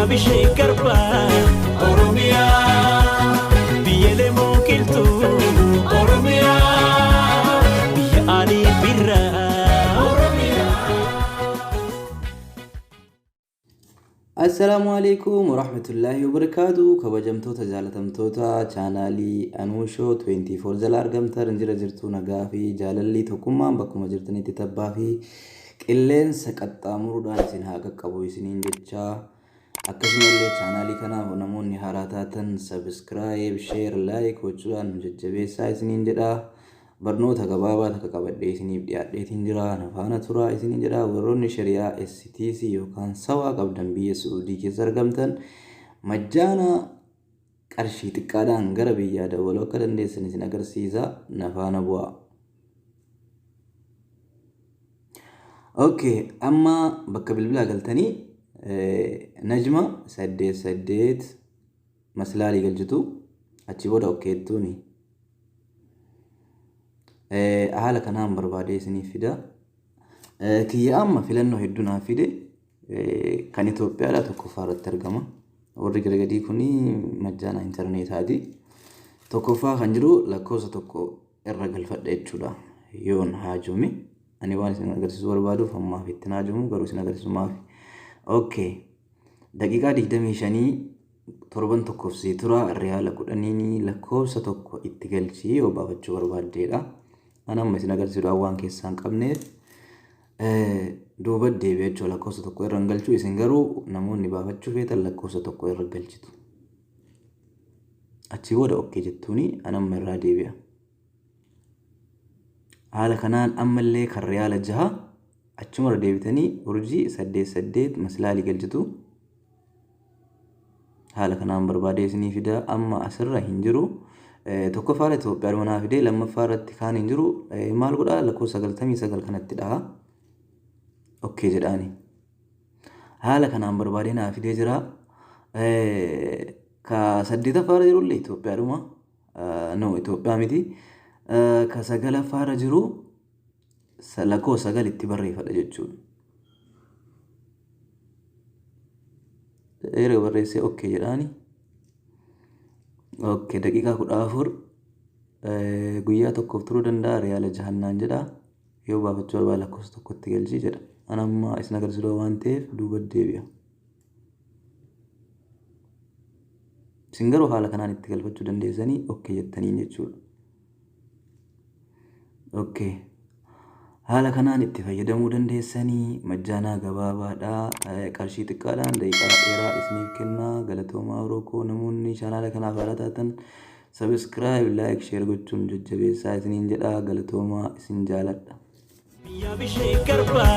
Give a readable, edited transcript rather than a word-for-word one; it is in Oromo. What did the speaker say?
bishee garbaa Oromiyaa biyyeelee mookiltuu Oromiyaa biyya alii birraa Assalamu alaikum warahmatullahi wabarakatuh. Kabajamtoota jaalatamtoota chaanaalii Anuushoo 24 jala argamtan jira jirtu nagaa fi jaalalli tokkummaan bakkuma jirtanitti tabbaa fi qilleensa qaxxaamuruudhaan isin haa qaqqabu isiniin jecha akkasumallee chaanaalii kanaaf namoonni haaraa taatan subscribe, share, like gochuudhaan jajjabeessaa isiniin jedha. Barnoota gabaabaa takka qabadhee isiniif dhiyaadheetiin jira nafaana turaa isiniin jedha. Warroonni shari'aa STC yookaan sawaa qabdan biyya Suudii keessa argamtan majjaana qarshii xiqqaadhaan gara biyyaa dabaluu akka dandeessan isin agarsiisa nafaana bu'aa. Okay, amma bakka bilbilaa galtanii Najma 88 maslaalii galchitu achi booda okkeettuuni. Haala kanaan barbaadee isiniif fida. Kiyya amma filannoo hedduu naaf fide kan Itoophiyaadhaa tokkoffaa irratti argama. Warri garagadii kuni majjaana intarneetaati. Tokkoffaa kan jiru lakkoofsa tokko irra galfadha jechuudha. Yoon haajume ani waan isin agarsiisu barbaaduuf ammaaf itti haajumu garuu isin agarsiisu maaf. Okay. Daqiiqaa 25 torban tokkoof si tura riyaala 10 lakkoofsa tokko itti galchii yoo baafachuu barbaaddeedha. Ana amma isin agarsiisu waan keessaan qabneef duuba deebi'ee jechuudha lakkoofsa tokko irra galchuu isin garuu namoonni baafachuu feetan lakkoofsa tokko irra galchitu. Achi booda okkee jettuuni ana amma irraa deebi'a. Haala kanaan ammallee kan riyaala 6 achuma irra deebitanii urjii 88 maslaalii galchitu. Haala kanaan barbaadee isinii fida amma asirra hin jiru. Tokkoffaa Itoophiyaa dhumanaa fidee lammaffaa irratti kaan hin jiru maal godhaa lakkoofsa 99 kanatti dhaha. Okkee jedhaani. Haala kanaan barbaadee naa fidee jira. Ka 8ffaa irra jirullee Itoophiyaa dhuma. No Itoophiyaa miti. Ka 9ffaa irra jiru lakkoofsa 9 itti barreeffadha jechuudha. Erga barreessee okkee jedhaani. Okay, daqiiqaa 14 guyyaa tokkoof turuu danda'a riyaala 6 jedha. Yoo baafachuu barbaade lakkoofsa tokkotti galchii jedha. Ana amma isin agarsiisuu waan ta'eef duuba deebi'a. Isin garuu haala kanaan itti galfachuu dandeessanii okay jettaniin jechuudha. Okay. Haala kanaan itti fayyadamuu dandeessanii majjaanaa gabaabaadha. Qarshii xiqqaadhaan daqiiqaa dheeraa isiniif kenna. Galatoomaa Orookoo namoonni chaanaala kanaaf haaraa taatan subscribe, like, share gochuun jajjabeessaa isiniin jedha. Galatoomaa isin jaaladha. biyya bishee garbaa